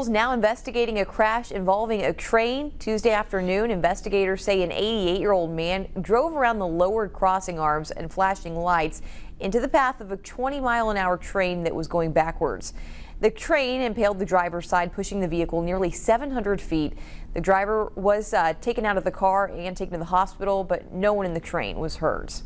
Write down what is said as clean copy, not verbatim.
Now investigating a crash involving a train. Tuesday afternoon, investigators say an 88-year-old man drove around the lowered crossing arms and flashing lights into the path of a 20-mile-an-hour train that was going backwards. The train impaled the driver's side, pushing the vehicle nearly 700 feet. The driver was taken out of the car and taken to the hospital, but no one in the train was hurt.